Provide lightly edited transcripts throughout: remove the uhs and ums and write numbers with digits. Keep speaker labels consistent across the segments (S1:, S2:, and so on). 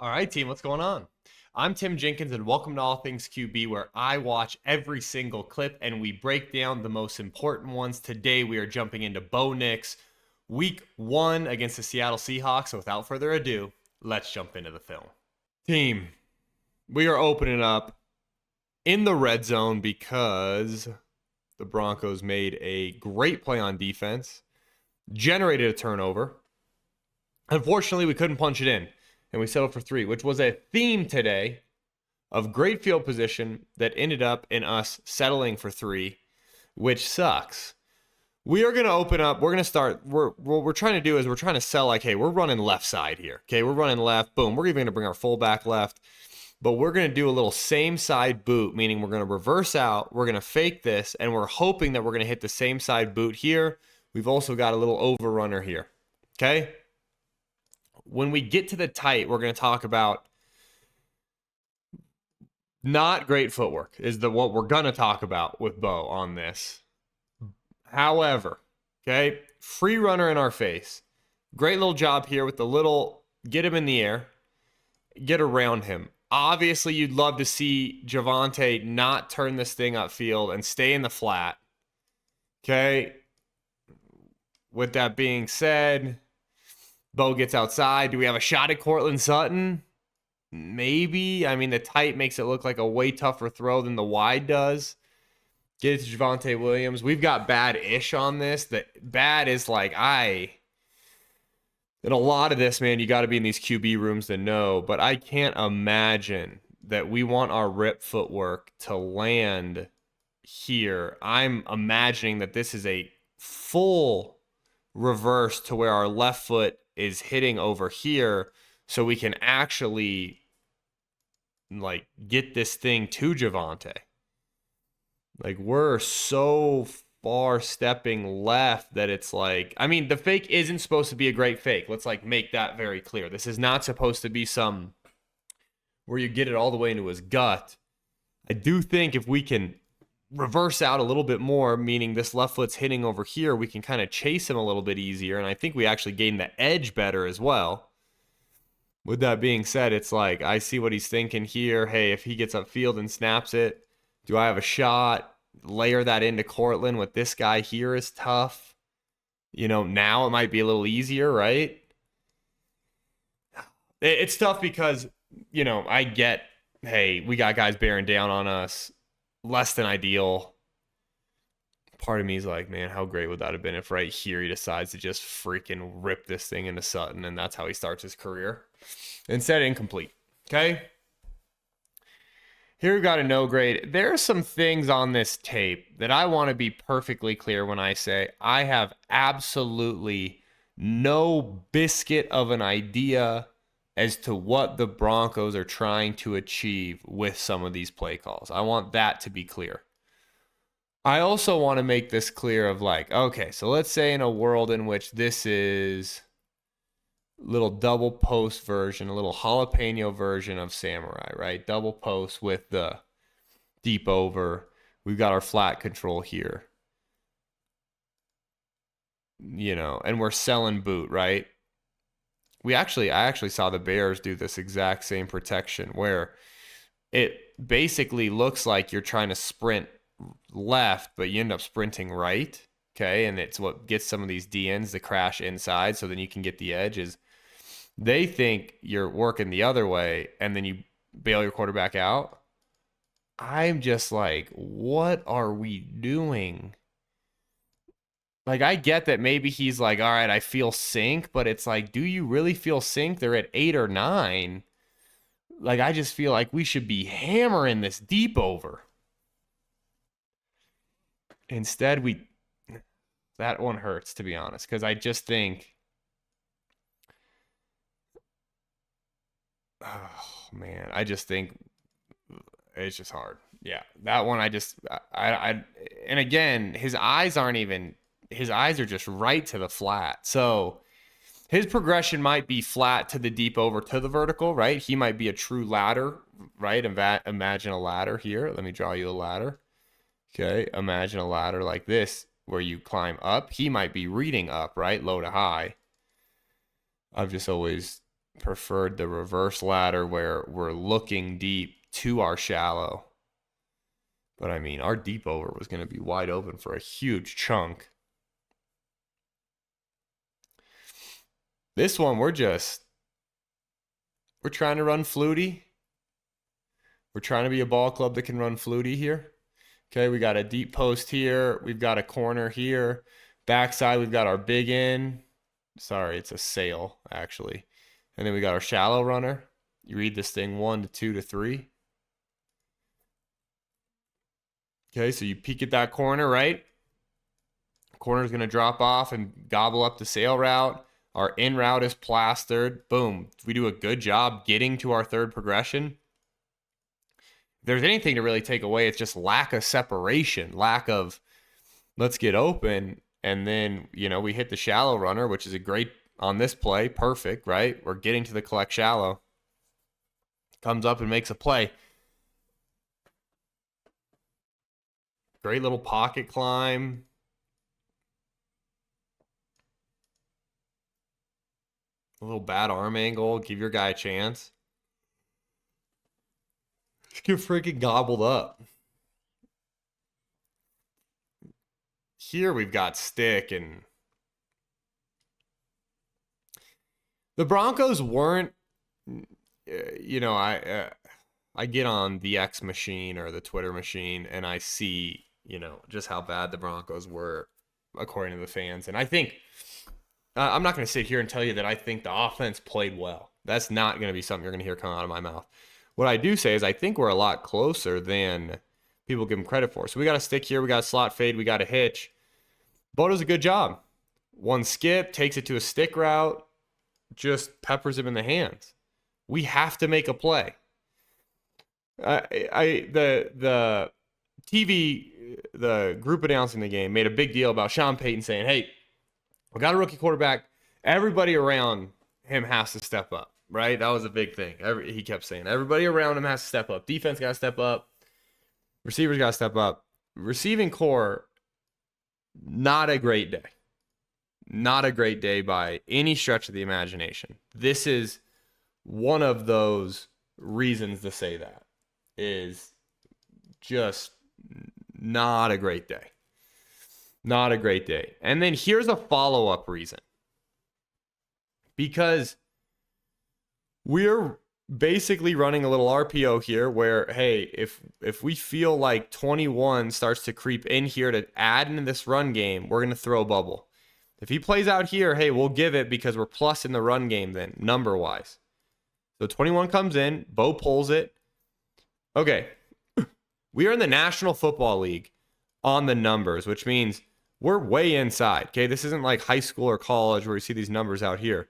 S1: All right, team, what's going on? I'm Tim Jenkins, and welcome to All Things QB, where I watch every single clip and we break down the most important ones. Today, we are jumping into Bo Nix, week 1 against the Seattle Seahawks. So without further ado, let's jump into the film. Team, we are opening up in the red zone because the Broncos made a great play on defense, generated a turnover. Unfortunately, we couldn't punch it in, and we settled for 3, which was a theme today of great field position that ended up in us settling for 3, which sucks. We are going to open up. We're going to start. What we're trying to do is we're trying to sell like, hey, we're running left side here. Okay, we're running left. Boom. We're even going to bring our fullback left. But we're going to do a little same side boot, meaning we're going to reverse out. We're going to fake this, and we're hoping that we're going to hit the same side boot here. We've also got a little overrunner here. Okay? When we get to the tight, we're going to talk about not great footwork is what we're going to talk about with Bo on this. However, okay, free runner in our face. Great little job here with the little get him in the air, get around him. Obviously, you'd love to see Javonte not turn this thing upfield and stay in the flat. Okay. With that being said, Bo gets outside. Do we have a shot at Courtland Sutton? Maybe. I mean, the tight makes it look like a way tougher throw than the wide does. Get it to Javonte Williams. We've got bad-ish on this. That bad is like, in a lot of this, man, you got to be in these QB rooms to know, but I can't imagine that we want our rip footwork to land here. I'm imagining that this is a full reverse to where our left foot is hitting over here so we can actually like get this thing to Javonte. Like, we're so far stepping left that it's like, I mean, the fake isn't supposed to be a great fake. Let's like make that very clear. This is not supposed to be some where you get it all the way into his gut. I do think if we can reverse out a little bit more, meaning this left foot's hitting over here, we can kind of chase him a little bit easier. And I think we actually gain the edge better as well. With that being said, it's like, I see what he's thinking here. Hey, if he gets upfield and snaps it, do I have a shot? Layer that into Courtland with this guy here is tough. You know, now it might be a little easier, right? It's tough because, you know, I get, hey, we got guys bearing down on us. Less than ideal. Part of me is like, man, how great would that have been if right here he decides to just freaking rip this thing into Sutton, and that's how he starts his career. Instead, incomplete. Okay? Here we've got a no grade. There are some things on this tape that I want to be perfectly clear when I say I have absolutely no biscuit of an idea as to what the Broncos are trying to achieve with some of these play calls. I want that to be clear. I also want to make this clear of like, okay, so let's say in a world in which this is a little double post version, a little jalapeno version of Samurai, right? Double post with the deep over. We've got our flat control here. You know, and we're selling boot, right? I actually saw the Bears do this exact same protection where it basically looks like you're trying to sprint left, but you end up sprinting right. Okay. And it's what gets some of these DNs to crash inside. So then you can get the edges. They think you're working the other way and then you bail your quarterback out. I'm just like, what are we doing? Like, I get that maybe he's like, all right, I feel sync, but it's like, do you really feel sync? They're at 8 or 9. Like, I just feel like we should be hammering this deep over. Instead, that one hurts, to be honest, because I just think, oh, man, I just think it's just hard. Yeah, that one, and again, his eyes are just right to the flat. So his progression might be flat to the deep over to the vertical, right? He might be a true ladder, right? Imagine a ladder here. Let me draw you a ladder. Okay, imagine a ladder like this where you climb up. He might be reading up, right? Low to high. I've just always preferred the reverse ladder where we're looking deep to our shallow. But I mean, our deep over was going to be wide open for a huge chunk. This one, we're trying to run fluty. We're trying to be a ball club that can run fluty here. Okay, we got a deep post here. We've got a corner here. Backside, we've got our big in. Sorry, it's a sail, actually. And then we got our shallow runner. You read this thing 1 to 2 to 3. Okay, so you peek at that corner, right? Corner's going to drop off and gobble up the sail route. Our in route is plastered. Boom. We do a good job getting to our third progression. If there's anything to really take away, it's just lack of separation, lack of let's get open. And then, we hit the shallow runner, which is a great on this play. Perfect, right? We're getting to the collect shallow. Comes up and makes a play. Great little pocket climb. A little bad arm angle. Give your guy a chance. Just get freaking gobbled up. Here we've got stick, and the Broncos weren't, I get on the X machine or the Twitter machine and I see, just how bad the Broncos were according to the fans. And I think, I'm not going to sit here and tell you that I think the offense played well. That's not going to be something you're going to hear come out of my mouth. What I do say is I think we're a lot closer than people give them credit for. So we got a stick here. We got a slot fade. We got a hitch. Bo does a good job. One skip, takes it to a stick route, just peppers him in the hands. We have to make a play. The TV, the group announcing the game made a big deal about Sean Payton saying, hey, we got a rookie quarterback. Everybody around him has to step up, right? That was a big thing. He kept saying, everybody around him has to step up. Defense got to step up. Receivers got to step up. Receiving core, not a great day. Not a great day by any stretch of the imagination. This is one of those reasons to say that. Is just not a great day. Not a great day. And then here's a follow-up reason. Because we're basically running a little RPO here where, hey, if we feel like 21 starts to creep in here to add into this run game, we're going to throw a bubble. If he plays out here, hey, we'll give it because we're plus in the run game then, number-wise. So 21 comes in, Bo pulls it. Okay, we are in the National Football League on the numbers, which means we're way inside, okay? This isn't like high school or college where you see these numbers out here.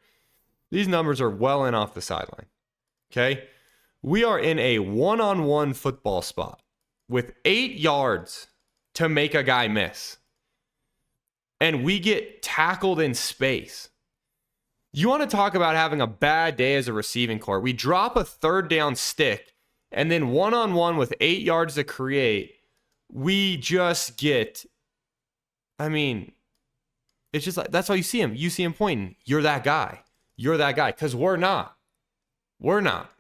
S1: These numbers are well in off the sideline, okay? We are in a one-on-one football spot with 8 yards to make a guy miss. And we get tackled in space. You want to talk about having a bad day as a receiving core. We drop a third down stick, and then one-on-one with 8 yards to create, we just get, it's just like, that's how you see him. You see him pointing. You're that guy. You're that guy. Because we're not. We're not.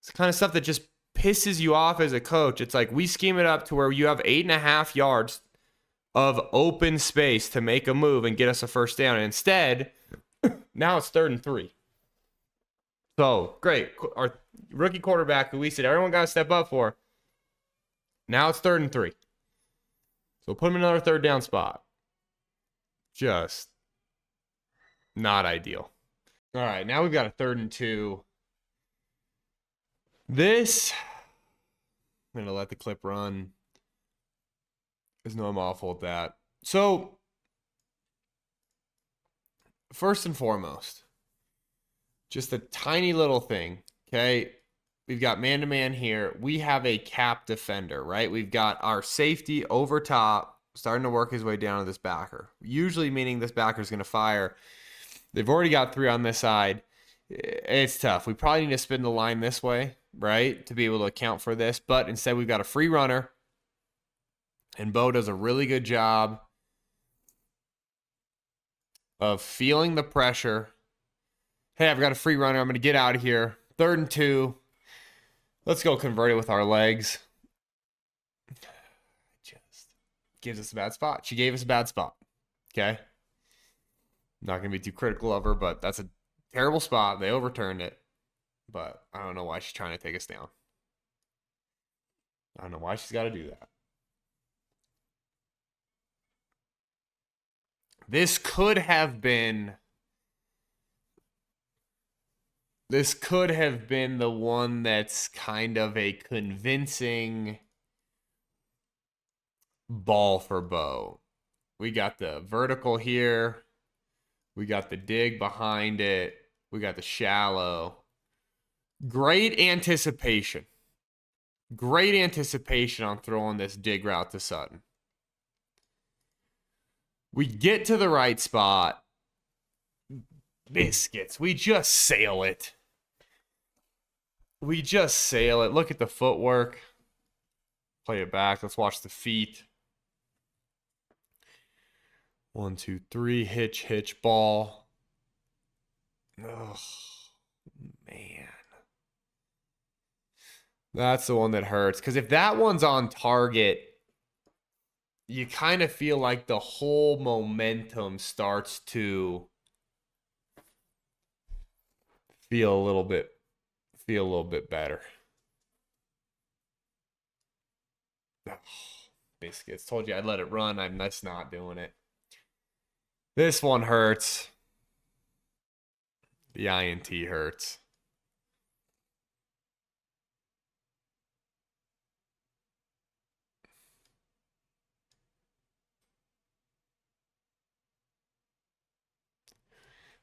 S1: It's the kind of stuff that just pisses you off as a coach. It's like we scheme it up to where you have 8.5 yards of open space to make a move and get us a first down. And instead, now it's 3rd and 3. So, great. Our rookie quarterback, who we said everyone got to step up for, now it's 3rd and 3. So put him in another third down spot. Just not ideal. All right, now we've got a 3rd and 2. This, I'm going to let the clip run. Because no, I'm awful at that. So, first and foremost, just a tiny little thing, okay? We've got man-to-man here. We have a cap defender, right? We've got our safety over top starting to work his way down to this backer. Usually meaning this backer is going to fire. They've already got 3 on this side. It's tough. We probably need to spin the line this way, right, to be able to account for this. But instead, we've got a free runner. And Bo does a really good job of feeling the pressure Hey, I've got a free runner. I'm going to get out of here. 3rd and 2. Let's go convert it with our legs. Just gives us a bad spot. She gave us a bad spot. Okay. Not going to be too critical of her, but that's a terrible spot. They overturned it. But I don't know why she's trying to take us down. I don't know why she's got to do that. This could have been the one that's kind of a convincing ball for Bo. We got the vertical here. We got the dig behind it. We got the shallow. Great anticipation. Great anticipation on throwing this dig route to Sutton. We get to the right spot. Biscuits. We just sail it. We just sail it. Look at the footwork. Play it back. Let's watch the feet. 1, 2, 3. Hitch, hitch, ball. Oh, man. That's the one that hurts. Because if that one's on target, you kind of feel like the whole momentum starts to feel a little bit better. Oh, biscuits. Told you I'd let it run. I'm just not doing it. This one hurts. The INT hurts.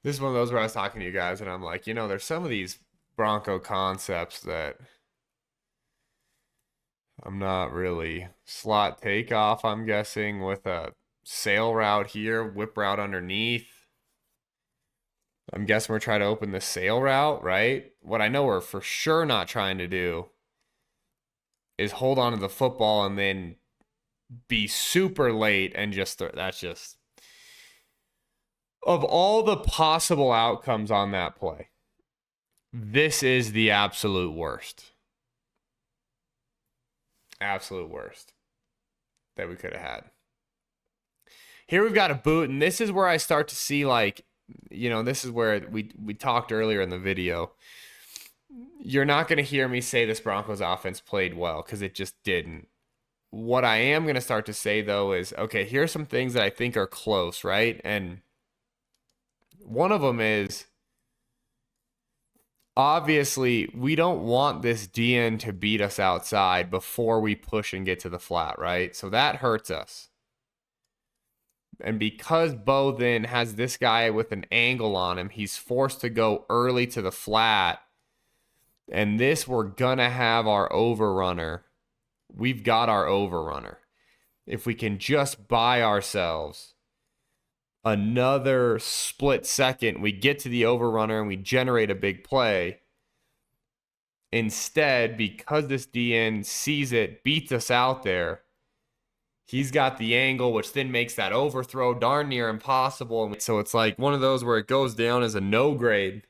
S1: This is one of those where I was talking to you guys and I'm like, there's some of these Bronco concepts that I'm not really. Slot takeoff, I'm guessing, with a sail route here, whip route underneath. I'm guessing we're trying to open the sail route, right? What I know we're for sure not trying to do is hold on to the football and then be super late and that's just... Of all the possible outcomes on that play, this is the absolute worst. Absolute worst that we could have had. Here we've got a boot, and this is where I start to see, this is where we talked earlier in the video. You're not going to hear me say this Broncos offense played well, because it just didn't. What I am going to start to say, though, is, okay, here's some things that I think are close, right? And one of them is, obviously, we don't want this DN to beat us outside before we push and get to the flat, right? So that hurts us. And because Bo then has this guy with an angle on him, he's forced to go early to the flat. And this, we're going to have our overrunner. We've got our overrunner. If we can just buy ourselves another split second, we get to the overrunner and we generate a big play. Instead, because this DN sees it, beats us out there, he's got the angle, which then makes that overthrow darn near impossible. And so it's like one of those where it goes down as a no grade,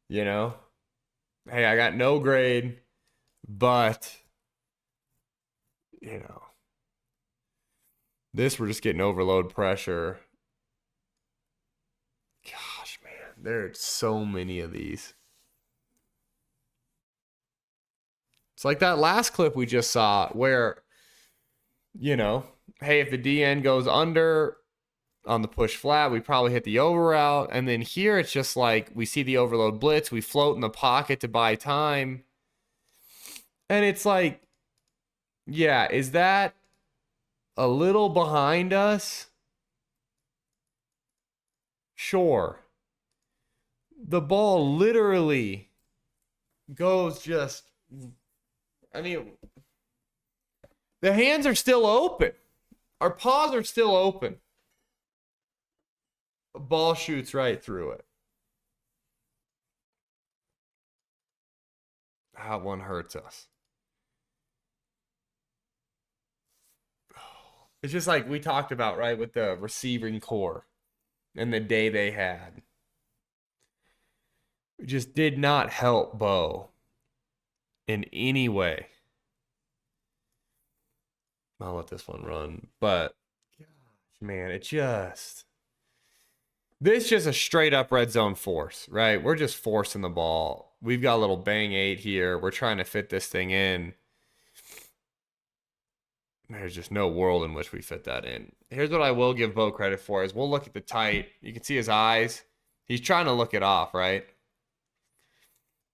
S1: Hey, I got no grade, but, this we're just getting overload pressure. Gosh, man, there's so many of these. It's like that last clip we just saw where, hey, if the DN goes under on the push flat, we probably hit the over route. And then here it's just like we see the overload blitz. We float in the pocket to buy time. And it's like, yeah, is that a little behind us? Sure. The ball literally goes just... the hands are still open. Our paws are still open. The ball shoots right through it. That one hurts us. It's just like we talked about, right, with the receiving core and the day they had. just did not help Bo in any way. I'll let this one run. But, gosh, man, this just a straight up red zone force, right? We're just forcing the ball. We've got a little bang 8 here. We're trying to fit this thing in. There's just no world in which we fit that in. Here's what I will give Bo credit for is we'll look at the tight. You can see his eyes. He's trying to look it off, right?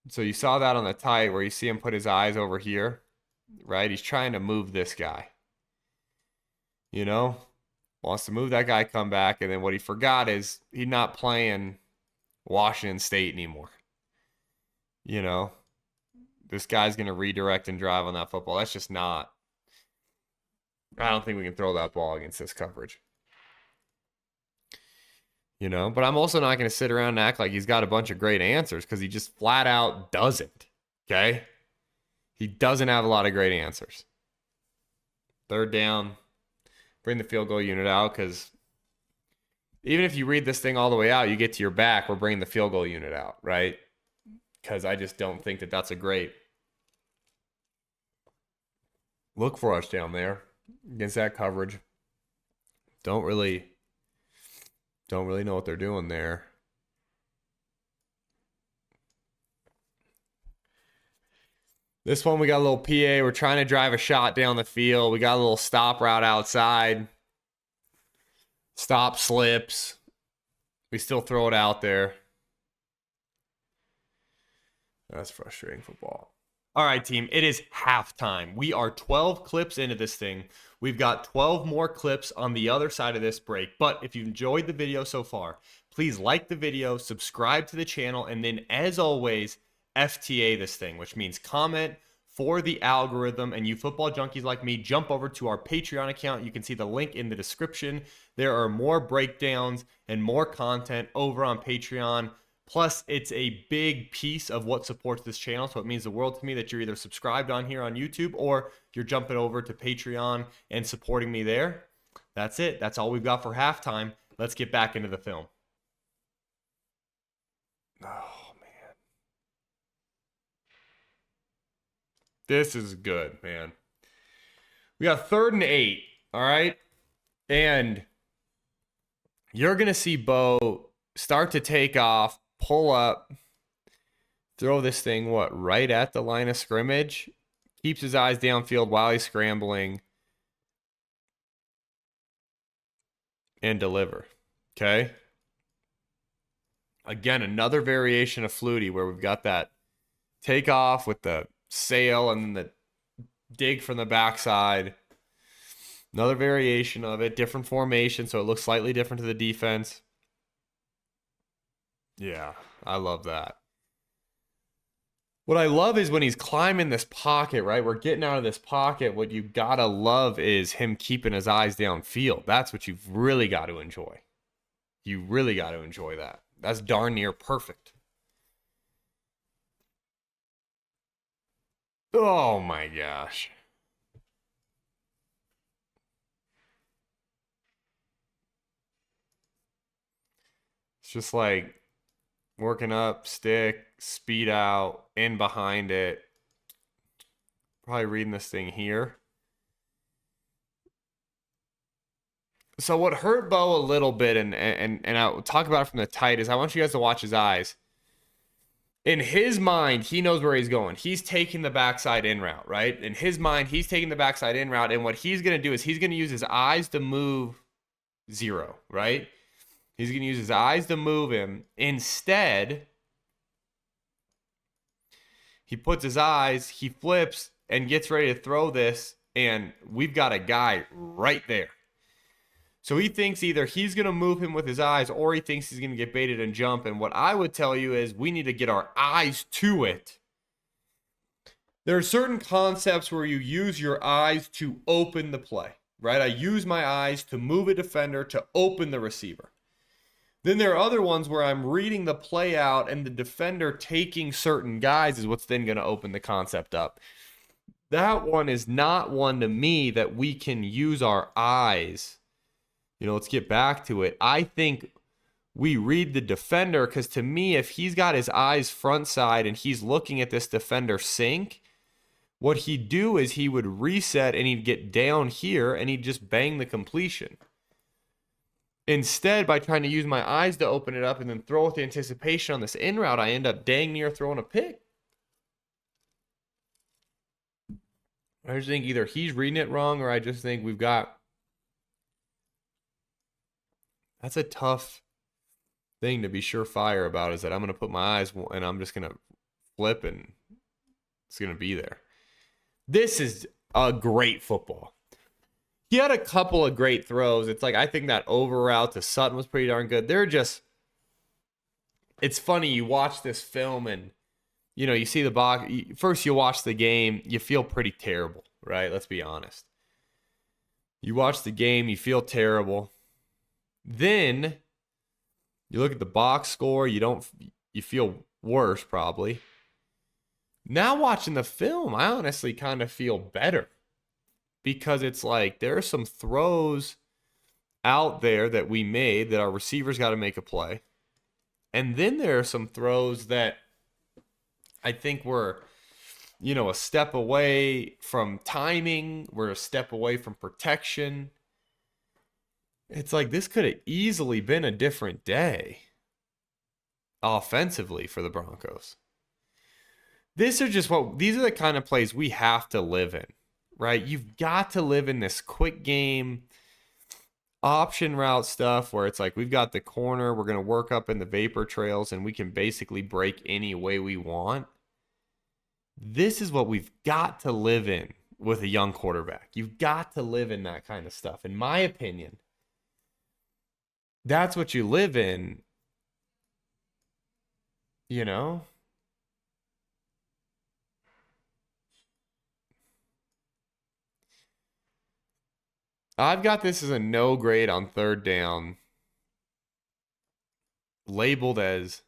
S1: So you saw that on the tight where you see him put his eyes over here, right? He's trying to move this guy. You know? Wants to move that guy, come back, and then what he forgot is he's not playing Washington State anymore. You know? This guy's going to redirect and drive on that football. That's just not. I don't think we can throw that ball against this coverage. You know? But I'm also not going to sit around and act like he's got a bunch of great answers because he just flat out doesn't. Okay? He doesn't have a lot of great answers. Third down. Bring the field goal unit out because even if you read this thing all the way out, you get to your back, we're bringing the field goal unit out, right? Because I just don't think that that's a great look for us down there against that coverage. Don't really know what they're doing there. This one, we got a little PA. We're trying to drive a shot down the field. We got a little stop route outside. Stop slips. We still throw it out there. That's frustrating football. All right, team. It is halftime. We are 12 clips into this thing. We've got 12 more clips on the other side of this break. But if you enjoyed the video so far, please like the video, subscribe to the channel, and then, as always, FTA this thing, which means comment for the algorithm. And you football junkies like me, jump over to our Patreon account. You can see the link in the description. There are more breakdowns and more content over on Patreon. Plus, it's a big piece of what supports this channel. So it means the world to me that you're either subscribed on here on YouTube or you're jumping over to Patreon and supporting me there. That's it. That's all we've got for halftime. Let's get back into the film. Oh, man. This is good, man. We got 3rd and 8, all right? And you're going to see Bo start to take off, pull up, throw this thing, right at the line of scrimmage. Keeps his eyes downfield while he's scrambling. And deliver. Okay? Again, another variation of Flutie where we've got that takeoff with the sail and the dig from the backside. Another variation of it. Different formation, so it looks slightly different to the defense. Yeah, I love that. What I love is when he's climbing this pocket, right? We're getting out of this pocket. What you gotta love is him keeping his eyes downfield. That's what you've really got to enjoy. You really got to enjoy that. That's darn near perfect. Oh my gosh. It's just like working up, stick, speed out, in behind it. Probably reading this thing here. So what hurt Bo a little bit, and I'll talk about it from the tight, is I want you guys to watch his eyes. In his mind, he knows where he's going. He's taking the backside in route, right? In his mind, he's taking the backside in route, and what he's going to do is he's going to use his eyes to move 0, right? He's going to use his eyes to move him. Instead, he puts his eyes, he flips, and gets ready to throw this, and we've got a guy right there. So he thinks either he's going to move him with his eyes or he thinks he's going to get baited and jump. And what I would tell you is we need to get our eyes to it. There are certain concepts where you use your eyes to open the play, right? I use my eyes to move a defender to open the receiver. Then there are other ones where I'm reading the play out and the defender taking certain guys is what's then going to open the concept up. That one is not one to me that we can use our eyes. Let's get back to it. I think we read the defender, because to me, if he's got his eyes front side and he's looking at this defender sink, what he'd do is he would reset and he'd get down here and he'd just bang the completion. Instead, by trying to use my eyes to open it up and then throw with the anticipation on this in route, I end up dang near throwing a pick. I just think either he's reading it wrong or I just think we've got... That's a tough thing to be surefire about, is that I'm going to put my eyes and I'm just going to flip and it's going to be there. This is a great football. He had a couple of great throws. It's like, I think that over route to Sutton was pretty darn good. They're just, it's funny. You watch this film and, you know, you see the box. First, you watch the game. You feel pretty terrible, right? Let's be honest. You watch the game. You feel terrible. Then you look at the box score. You feel worse probably. Now watching the film, I honestly kind of feel better, because it's like there are some throws out there that we made that our receivers got to make a play. And then there are some throws that I think were, you know, a step away from timing. We're a step away from protection. It's like this could have easily been a different day offensively for the Broncos. These are the kind of plays we have to live in, right? You've got to live in this quick game option route stuff where it's like we've got the corner, we're going to work up in the vapor trails, and we can basically break any way we want. This is what we've got to live in with a young quarterback. You've got to live in that kind of stuff. In my opinion, that's what you live in, you know? I've got this as a no grade on third down, labeled as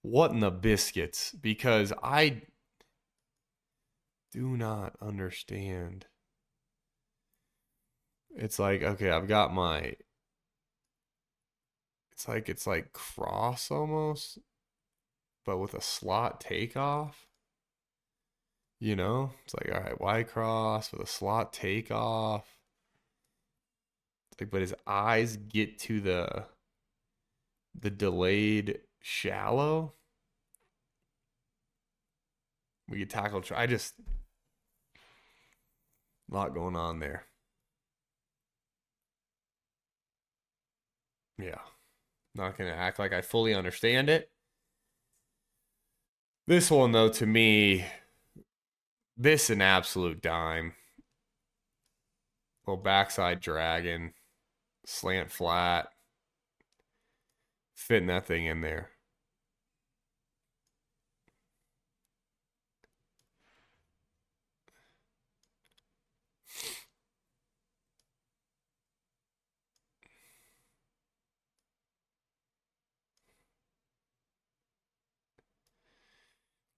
S1: what in the biscuits, because I do not understand. It's like, okay, I've got my, it's like cross almost, but with a slot takeoff. You know, it's like, all right, Y cross with a slot takeoff. Like, but his eyes get to the delayed shallow. We get tackled. A lot going on there. Yeah. Not going to act like I fully understand it. This one, though, to me, this an absolute dime. Little backside dragon. Slant flat. Fitting that thing in there.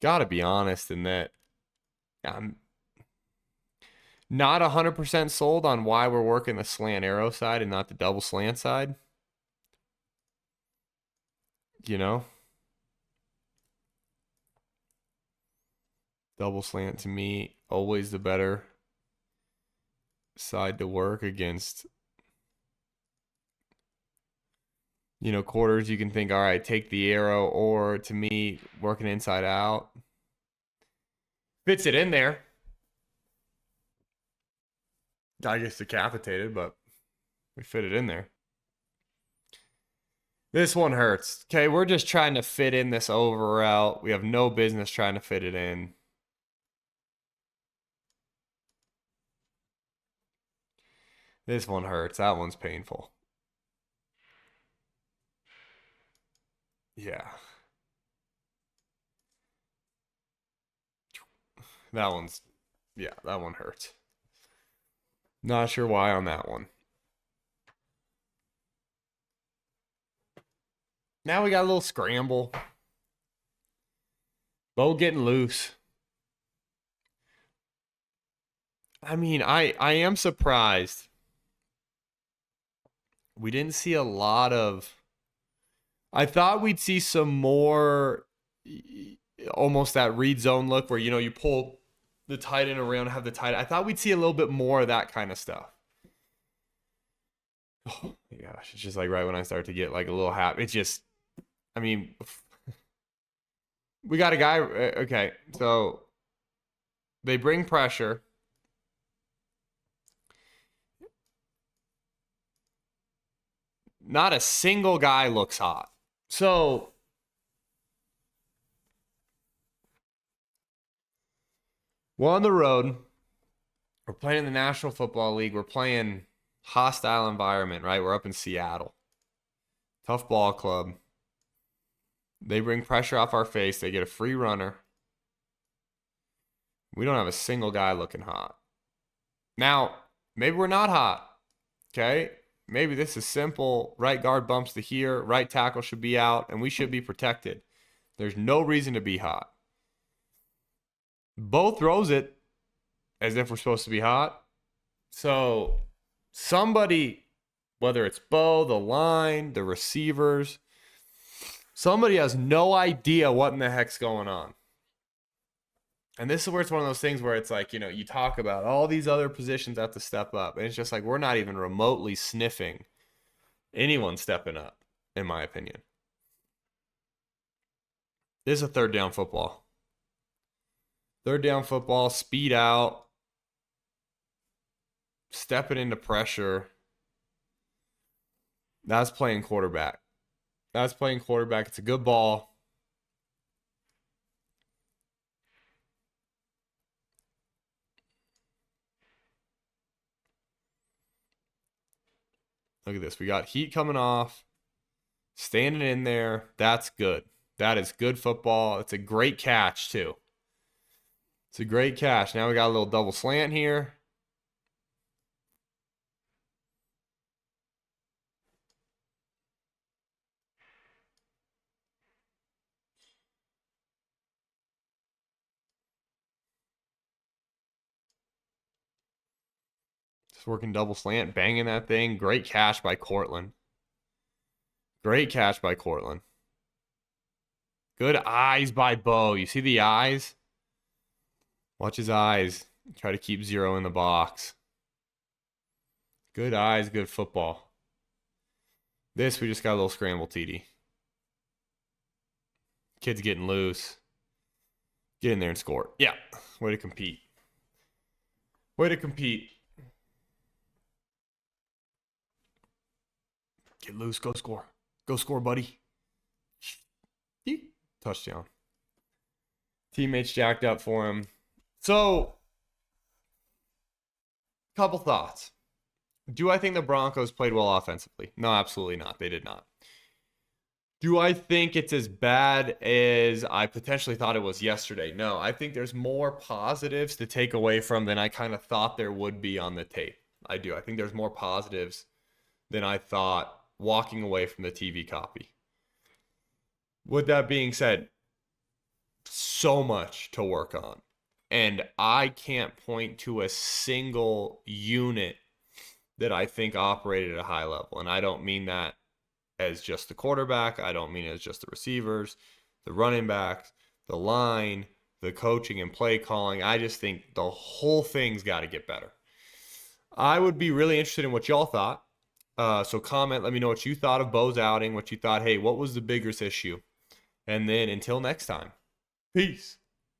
S1: Gotta be honest in that I'm not 100% sold on why we're working the slant arrow side and not the double slant side. You know? Double slant to me, always the better side to work against. You know, quarters, you can think, all right, take the arrow, or to me, working inside out. Fits it in there. Guy gets decapitated, but we fit it in there. This one hurts. Okay, we're just trying to fit in this over route. We have no business trying to fit it in. This one hurts. That one's painful. Yeah. That one hurts. Not sure why on that one. Now we got a little scramble. Bo getting loose. I mean, I am surprised. We didn't see a lot of I thought we'd see some more, almost that read zone look where, you pull the tight end around, have the tight end. I thought we'd see a little bit more of that kind of stuff. Oh my gosh, it's just like right when I start to get like a little happy. It's just, I mean, we got a guy. Okay, so they bring pressure. Not a single guy looks hot. So we're on the road. We're playing in the National Football League. We're playing hostile environment, right? We're up in Seattle. Tough ball club. They bring pressure off our face. They get a free runner. We don't have a single guy looking hot. Now, maybe we're not hot. Okay? Maybe this is simple. Right guard bumps to here. Right tackle should be out, and we should be protected. There's no reason to be hot. Bo throws it as if we're supposed to be hot. So somebody, whether it's Bo, the line, the receivers, somebody has no idea what in the heck's going on. And this is where it's one of those things where it's like, you talk about all these other positions have to step up. And it's just like, we're not even remotely sniffing anyone stepping up, in my opinion. This is a third down football. Third down football, speed out, stepping into pressure. That's playing quarterback. It's a good ball. Look at this. We got heat coming off. Standing in there. That's good. That is good football. It's a great catch, too. It's a great catch. Now we got a little double slant here. Just working double slant, banging that thing. Great catch by Cortland. Great catch by Cortland. Good eyes by Bo. You see the eyes? Watch his eyes. Try to keep zero in the box. Good eyes, good football. This, we just got a little scramble TD. Kid's getting loose. Get in there and score. Yeah. Way to compete. Way to compete. Get loose. Go score. Go score, buddy. Touchdown. Teammates jacked up for him. So, couple thoughts. Do I think the Broncos played well offensively? No, absolutely not. They did not. Do I think it's as bad as I potentially thought it was yesterday? No, I think there's more positives to take away from than I kind of thought there would be on the tape. I do. I think there's more positives than I thought walking away from the TV copy. With that being said, so much to work on. And I can't point to a single unit that I think operated at a high level. And I don't mean that as just the quarterback. I don't mean it as just the receivers, the running backs, the line, the coaching and play calling. I just think the whole thing's got to get better. I would be really interested in what y'all thought. So comment, let me know what you thought of Bo's outing, what you thought, hey, what was the biggest issue? And then until next time, peace.